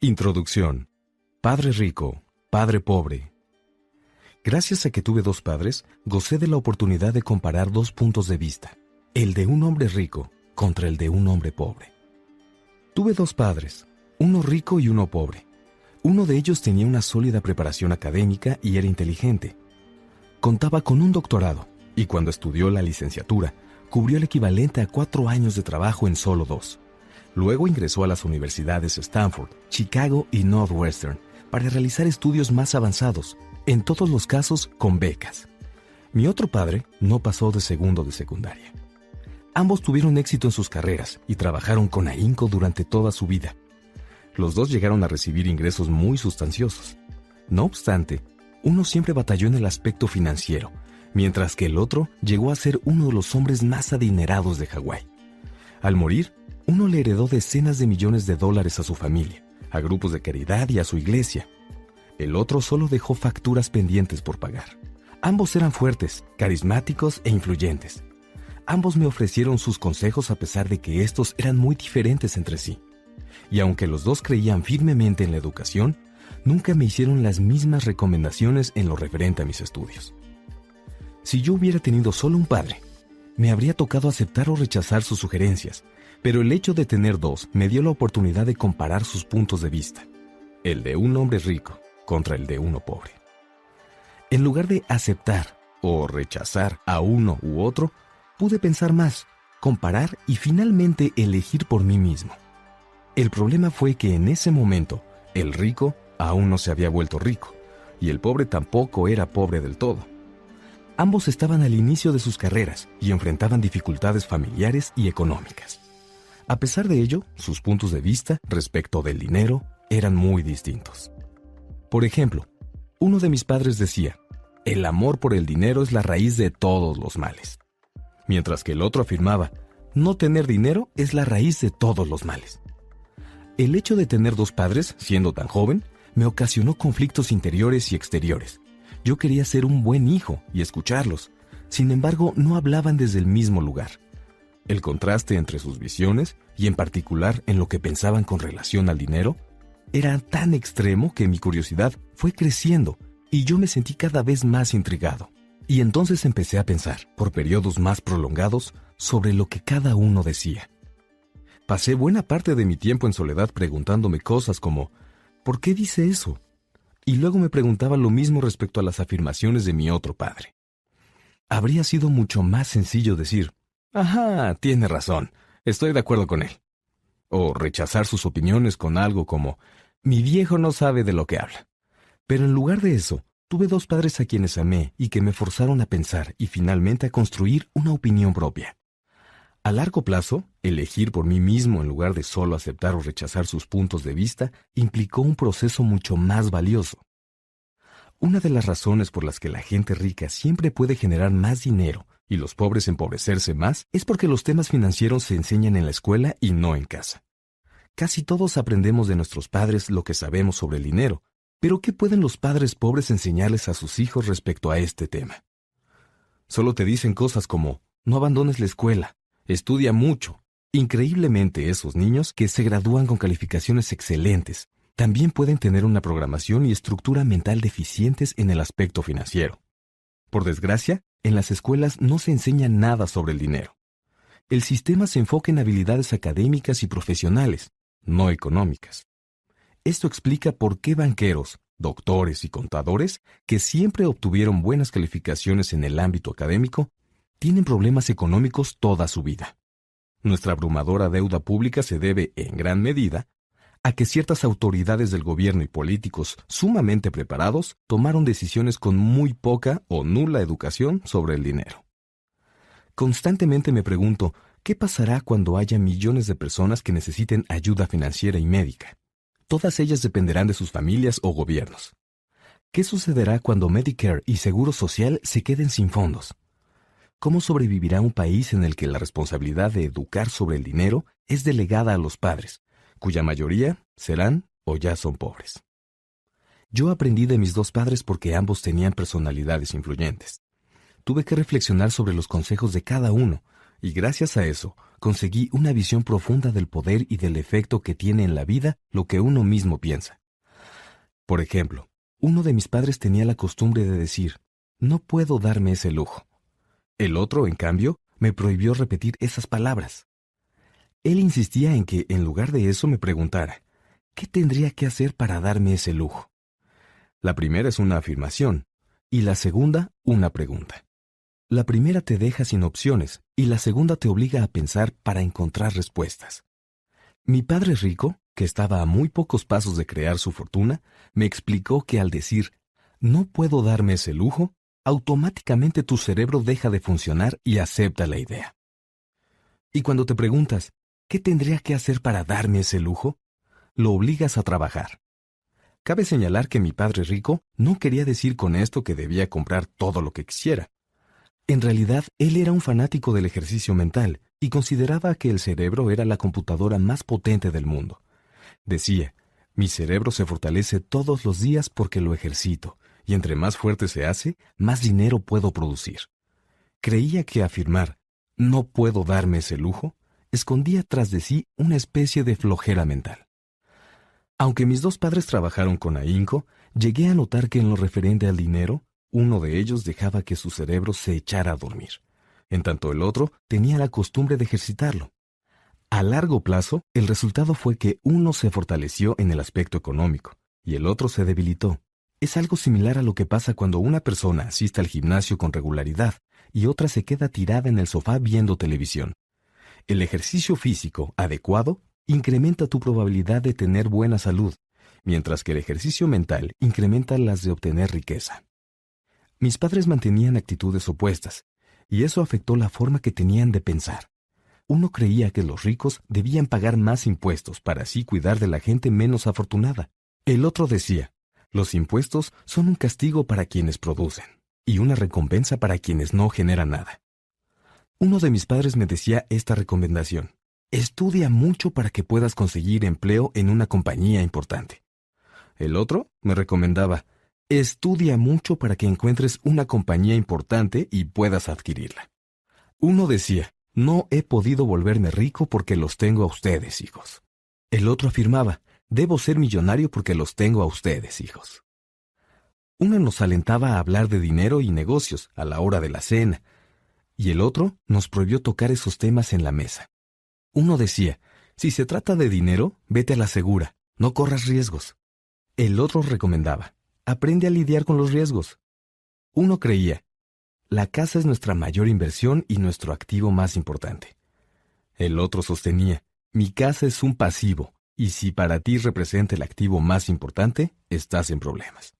Introducción. Padre rico, padre pobre. Gracias a que tuve dos padres, gocé de la oportunidad de comparar dos puntos de vista, el de un hombre rico contra el de un hombre pobre. Tuve dos padres, uno rico y uno pobre. Uno de ellos tenía una sólida preparación académica y era inteligente. Contaba con un doctorado y cuando estudió la licenciatura, cubrió el equivalente a 4 años de trabajo en solo 2. Luego ingresó a las universidades Stanford, Chicago y Northwestern para realizar estudios más avanzados, en todos los casos con becas. Mi otro padre no pasó de segundo de secundaria. Ambos tuvieron éxito en sus carreras y trabajaron con ahínco durante toda su vida. Los dos llegaron a recibir ingresos muy sustanciosos. No obstante, uno siempre batalló en el aspecto financiero, mientras que el otro llegó a ser uno de los hombres más adinerados de Hawái. Al morir, uno le heredó decenas de millones de dólares a su familia, a grupos de caridad y a su iglesia. El otro solo dejó facturas pendientes por pagar. Ambos eran fuertes, carismáticos e influyentes. Ambos me ofrecieron sus consejos a pesar de que estos eran muy diferentes entre sí. Y aunque los dos creían firmemente en la educación, nunca me hicieron las mismas recomendaciones en lo referente a mis estudios. Si yo hubiera tenido solo un padre, me habría tocado aceptar o rechazar sus sugerencias, pero el hecho de tener dos me dio la oportunidad de comparar sus puntos de vista, el de un hombre rico contra el de uno pobre. En lugar de aceptar o rechazar a uno u otro, pude pensar más, comparar y finalmente elegir por mí mismo. El problema fue que en ese momento, el rico aún no se había vuelto rico, y el pobre tampoco era pobre del todo. Ambos estaban al inicio de sus carreras y enfrentaban dificultades familiares y económicas. A pesar de ello, sus puntos de vista respecto del dinero eran muy distintos. Por ejemplo, uno de mis padres decía, el amor por el dinero es la raíz de todos los males. Mientras que el otro afirmaba, no tener dinero es la raíz de todos los males. El hecho de tener dos padres, siendo tan joven, me ocasionó conflictos interiores y exteriores. Yo quería ser un buen hijo y escucharlos. Sin embargo, no hablaban desde el mismo lugar. El contraste entre sus visiones, y en particular en lo que pensaban con relación al dinero, era tan extremo que mi curiosidad fue creciendo y yo me sentí cada vez más intrigado. Y entonces empecé a pensar, por periodos más prolongados, sobre lo que cada uno decía. Pasé buena parte de mi tiempo en soledad preguntándome cosas como, ¿por qué dice eso? Y luego me preguntaba lo mismo respecto a las afirmaciones de mi otro padre. Habría sido mucho más sencillo decir, ajá, tiene razón, estoy de acuerdo con él. O rechazar sus opiniones con algo como, mi viejo no sabe de lo que habla. Pero en lugar de eso, tuve dos padres a quienes amé y que me forzaron a pensar y finalmente a construir una opinión propia. A largo plazo, elegir por mí mismo en lugar de solo aceptar o rechazar sus puntos de vista implicó un proceso mucho más valioso. Una de las razones por las que la gente rica siempre puede generar más dinero y los pobres empobrecerse más es porque los temas financieros se enseñan en la escuela y no en casa. Casi todos aprendemos de nuestros padres lo que sabemos sobre el dinero, pero ¿qué pueden los padres pobres enseñarles a sus hijos respecto a este tema? Solo te dicen cosas como, no abandones la escuela, estudia mucho. Increíblemente, esos niños que se gradúan con calificaciones excelentes también pueden tener una programación y estructura mental deficientes en el aspecto financiero. Por desgracia, en las escuelas no se enseña nada sobre el dinero. El sistema se enfoca en habilidades académicas y profesionales, no económicas. Esto explica por qué banqueros, doctores y contadores, que siempre obtuvieron buenas calificaciones en el ámbito académico, tienen problemas económicos toda su vida. Nuestra abrumadora deuda pública se debe, en gran medida, a que ciertas autoridades del gobierno y políticos sumamente preparados tomaron decisiones con muy poca o nula educación sobre el dinero. Constantemente me pregunto, ¿qué pasará cuando haya millones de personas que necesiten ayuda financiera y médica? Todas ellas dependerán de sus familias o gobiernos. ¿Qué sucederá cuando Medicare y Seguro Social se queden sin fondos? ¿Cómo sobrevivirá un país en el que la responsabilidad de educar sobre el dinero es delegada a los padres, cuya mayoría serán o ya son pobres? Yo aprendí de mis dos padres porque ambos tenían personalidades influyentes. Tuve que reflexionar sobre los consejos de cada uno Y gracias a eso, conseguí una visión profunda del poder y del efecto que tiene en la vida lo que uno mismo piensa. Por ejemplo, uno de mis padres tenía la costumbre de decir, no puedo darme ese lujo. El otro, en cambio, me prohibió repetir esas palabras. Él insistía en que, en lugar de eso, me preguntara, ¿qué tendría que hacer para darme ese lujo? La primera es una afirmación, y la segunda, una pregunta. La primera te deja sin opciones, y la segunda te obliga a pensar para encontrar respuestas. Mi padre rico, que estaba a muy pocos pasos de crear su fortuna, me explicó que al decir, no puedo darme ese lujo, automáticamente tu cerebro deja de funcionar y acepta la idea. Y cuando te preguntas, ¿qué tendría que hacer para darme ese lujo?, lo obligas a trabajar. Cabe señalar que mi padre rico no quería decir con esto que debía comprar todo lo que quisiera. En realidad, él era un fanático del ejercicio mental y consideraba que el cerebro era la computadora más potente del mundo. Decía, mi cerebro se fortalece todos los días porque lo ejercito, y entre más fuerte se hace, más dinero puedo producir. Creía que afirmar, no puedo darme ese lujo, escondía tras de sí una especie de flojera mental. Aunque mis dos padres trabajaron con ahínco, llegué a notar que en lo referente al dinero, uno de ellos dejaba que su cerebro se echara a dormir, en tanto el otro tenía la costumbre de ejercitarlo. A largo plazo, el resultado fue que uno se fortaleció en el aspecto económico y el otro se debilitó. Es algo similar a lo que pasa cuando una persona asiste al gimnasio con regularidad y otra se queda tirada en el sofá viendo televisión. El ejercicio físico adecuado incrementa tu probabilidad de tener buena salud, mientras que el ejercicio mental incrementa las de obtener riqueza. Mis padres mantenían actitudes opuestas, y eso afectó la forma que tenían de pensar. Uno creía que los ricos debían pagar más impuestos para así cuidar de la gente menos afortunada. El otro decía, los impuestos son un castigo para quienes producen, y una recompensa para quienes no generan nada. Uno de mis padres me decía esta recomendación, estudia mucho para que puedas conseguir empleo en una compañía importante. El otro me recomendaba, estudia mucho para que encuentres una compañía importante y puedas adquirirla. Uno decía, no he podido volverme rico porque los tengo a ustedes, hijos. El otro afirmaba, debo ser millonario porque los tengo a ustedes, hijos. Uno nos alentaba a hablar de dinero y negocios a la hora de la cena, y el otro nos prohibió tocar esos temas en la mesa. Uno decía, si se trata de dinero, vete a la segura, no corras riesgos. El otro recomendaba, aprende a lidiar con los riesgos. Uno creía, la casa es nuestra mayor inversión y nuestro activo más importante. El otro sostenía, mi casa es un pasivo, y si para ti representa el activo más importante, estás en problemas.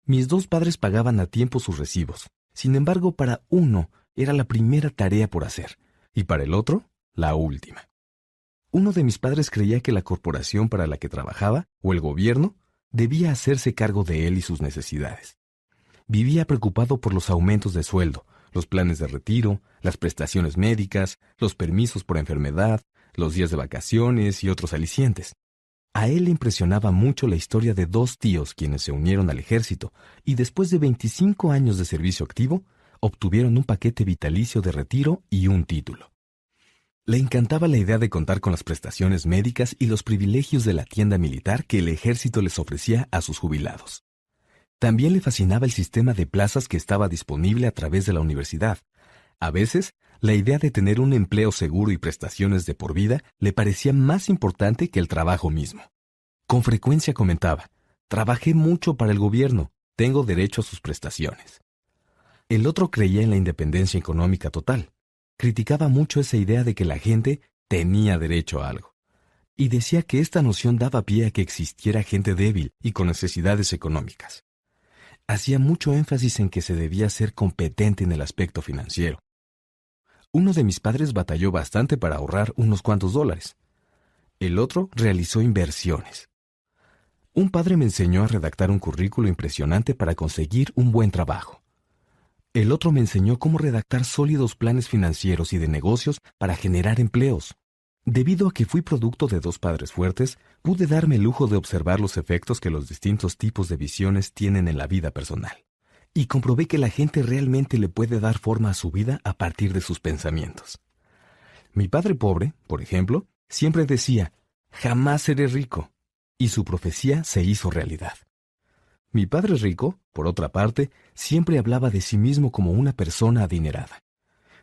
Mis dos padres pagaban a tiempo sus recibos. Sin embargo, para uno era la primera tarea por hacer, y para el otro, la última. Uno de mis padres creía que la corporación para la que trabajaba, o el gobierno, debía hacerse cargo de él y sus necesidades. Vivía preocupado por los aumentos de sueldo, los planes de retiro, las prestaciones médicas, los permisos por enfermedad, los días de vacaciones y otros alicientes. A él le impresionaba mucho la historia de dos tíos quienes se unieron al ejército y después de 25 años de servicio activo, obtuvieron un paquete vitalicio de retiro y un título. Le encantaba la idea de contar con las prestaciones médicas y los privilegios de la tienda militar que el ejército les ofrecía a sus jubilados. También le fascinaba el sistema de plazas que estaba disponible a través de la universidad. A veces, la idea de tener un empleo seguro y prestaciones de por vida le parecía más importante que el trabajo mismo. Con frecuencia comentaba, trabajé mucho para el gobierno, tengo derecho a sus prestaciones. El otro creía en la independencia económica total. Criticaba mucho esa idea de que la gente tenía derecho a algo. Y decía que esta noción daba pie a que existiera gente débil y con necesidades económicas. Hacía mucho énfasis en que se debía ser competente en el aspecto financiero. Uno de mis padres batalló bastante para ahorrar unos cuantos dólares. El otro realizó inversiones. Un padre me enseñó a redactar un currículo impresionante para conseguir un buen trabajo. El otro me enseñó cómo redactar sólidos planes financieros y de negocios para generar empleos. Debido a que fui producto de dos padres fuertes, pude darme el lujo de observar los efectos que los distintos tipos de visiones tienen en la vida personal. Y comprobé que la gente realmente le puede dar forma a su vida a partir de sus pensamientos. Mi padre pobre, por ejemplo, siempre decía, jamás seré rico, y su profecía se hizo realidad. Mi padre rico, por otra parte, siempre hablaba de sí mismo como una persona adinerada.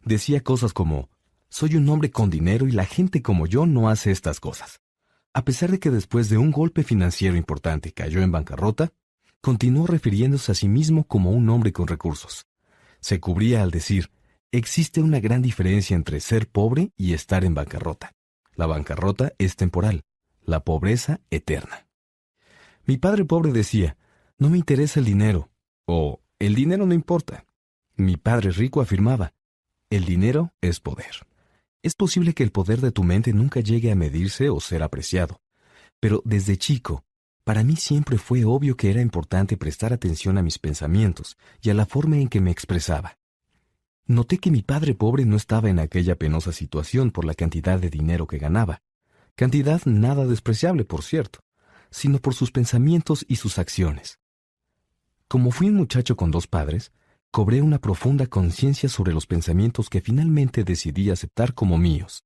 Decía cosas como, soy un hombre con dinero y la gente como yo no hace estas cosas. A pesar de que después de un golpe financiero importante cayó en bancarrota, continuó refiriéndose a sí mismo como un hombre con recursos. Se cubría al decir, existe una gran diferencia entre ser pobre y estar en bancarrota. La bancarrota es temporal, la pobreza eterna. Mi padre pobre decía, no me interesa el dinero, o el dinero no importa. Mi padre rico afirmaba, el dinero es poder. Es posible que el poder de tu mente nunca llegue a medirse o ser apreciado, pero desde chico, para mí siempre fue obvio que era importante prestar atención a mis pensamientos y a la forma en que me expresaba. Noté que mi padre pobre no estaba en aquella penosa situación por la cantidad de dinero que ganaba, cantidad nada despreciable, por cierto, sino por sus pensamientos y sus acciones. Como fui un muchacho con dos padres, cobré una profunda conciencia sobre los pensamientos que finalmente decidí aceptar como míos.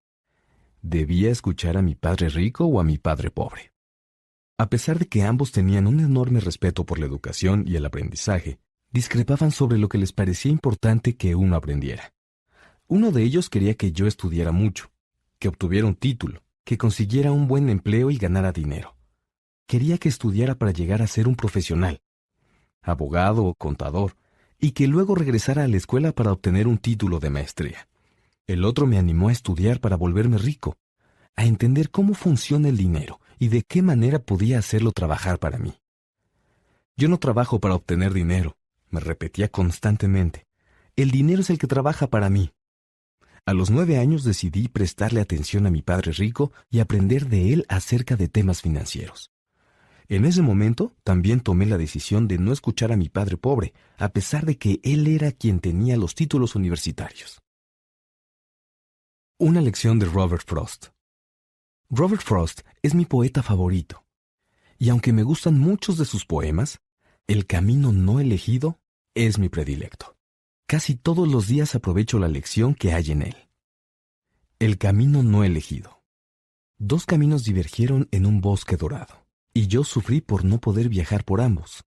¿Debía escuchar a mi padre rico o a mi padre pobre? A pesar de que ambos tenían un enorme respeto por la educación y el aprendizaje, discrepaban sobre lo que les parecía importante que uno aprendiera. Uno de ellos quería que yo estudiara mucho, que obtuviera un título, que consiguiera un buen empleo y ganara dinero. Quería que estudiara para llegar a ser un profesional, abogado o contador, y que luego regresara a la escuela para obtener un título de maestría. El otro me animó a estudiar para volverme rico, a entender cómo funciona el dinero y de qué manera podía hacerlo trabajar para mí. Yo no trabajo para obtener dinero, me repetía constantemente. El dinero es el que trabaja para mí. A los 9 años decidí prestarle atención a mi padre rico y aprender de él acerca de temas financieros. En ese momento también tomé la decisión de no escuchar a mi padre pobre, a pesar de que él era quien tenía los títulos universitarios. Una lección de Robert Frost. Robert Frost es mi poeta favorito, y aunque me gustan muchos de sus poemas, El camino no elegido es mi predilecto. Casi todos los días aprovecho la lección que hay en él. El camino no elegido. 2 caminos divergieron en un bosque dorado, y yo sufrí por no poder viajar por ambos.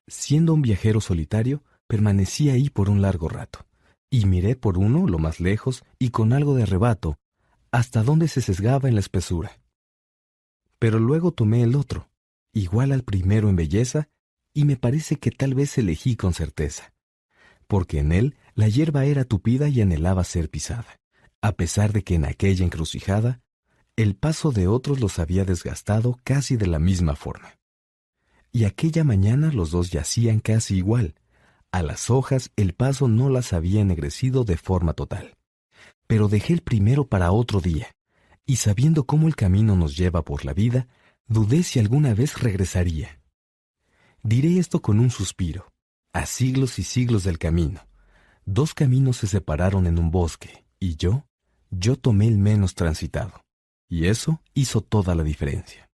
Siendo un viajero solitario, permanecí ahí por un largo rato, y miré por uno lo más lejos y con algo de arrebato, hasta donde se sesgaba en la espesura. Pero luego tomé el otro, igual al primero en belleza, y me parece que tal vez elegí con certeza, porque en él la hierba era tupida y anhelaba ser pisada, a pesar de que en aquella encrucijada el paso de otros los había desgastado casi de la misma forma. Y aquella mañana los dos yacían casi igual. A las hojas el paso no las había ennegrecido de forma total. Pero dejé el primero para otro día, y sabiendo cómo el camino nos lleva por la vida, dudé si alguna vez regresaría. Diré esto con un suspiro. A siglos y siglos del camino. 2 caminos se separaron en un bosque, y yo tomé el menos transitado. Y eso hizo toda la diferencia.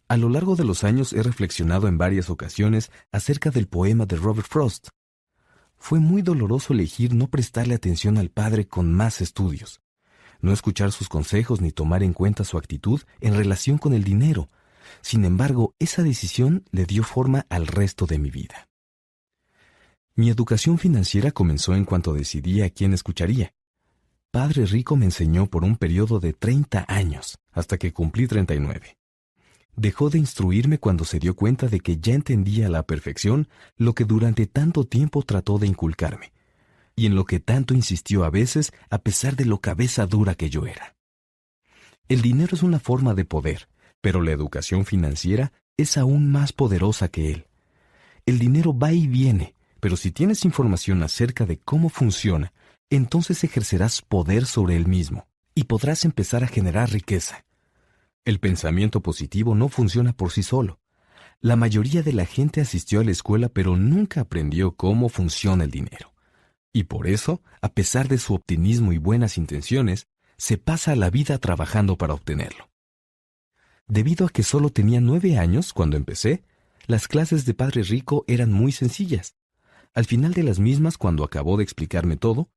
A lo largo de los años he reflexionado en varias ocasiones acerca del poema de Robert Frost. Fue muy doloroso elegir no prestarle atención al padre con más estudios, no escuchar sus consejos ni tomar en cuenta su actitud en relación con el dinero. Sin embargo, esa decisión le dio forma al resto de mi vida. Mi educación financiera comenzó en cuanto decidí a quién escucharía. Padre Rico me enseñó por un periodo de 30 años, hasta que cumplí 39. Dejó de instruirme cuando se dio cuenta de que ya entendía a la perfección lo que durante tanto tiempo trató de inculcarme, y en lo que tanto insistió a veces a pesar de lo cabeza dura que yo era. El dinero es una forma de poder, pero la educación financiera es aún más poderosa que él. El dinero va y viene, pero si tienes información acerca de cómo funciona, entonces ejercerás poder sobre él mismo y podrás empezar a generar riqueza. El pensamiento positivo no funciona por sí solo. La mayoría de la gente asistió a la escuela pero nunca aprendió cómo funciona el dinero. Y por eso, a pesar de su optimismo y buenas intenciones, se pasa la vida trabajando para obtenerlo. Debido a que solo tenía 9 años cuando empecé, las clases de Padre Rico eran muy sencillas. Al final de las mismas, cuando acabó de explicarme todo,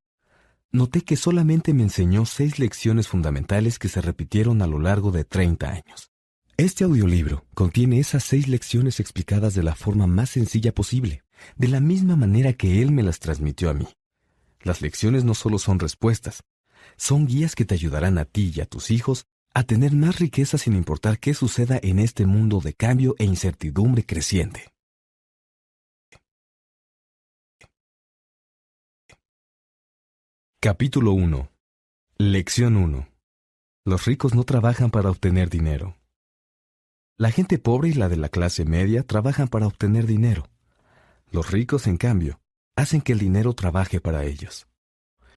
noté que solamente me enseñó 6 lecciones fundamentales que se repitieron a lo largo de 30 años. Este audiolibro contiene esas 6 lecciones explicadas de la forma más sencilla posible, de la misma manera que él me las transmitió a mí. Las lecciones no solo son respuestas, son guías que te ayudarán a ti y a tus hijos a tener más riqueza sin importar qué suceda en este mundo de cambio e incertidumbre creciente. Capítulo 1. Lección 1. Los ricos no trabajan para obtener dinero. La gente pobre y la de la clase media trabajan para obtener dinero. Los ricos, en cambio, hacen que el dinero trabaje para ellos.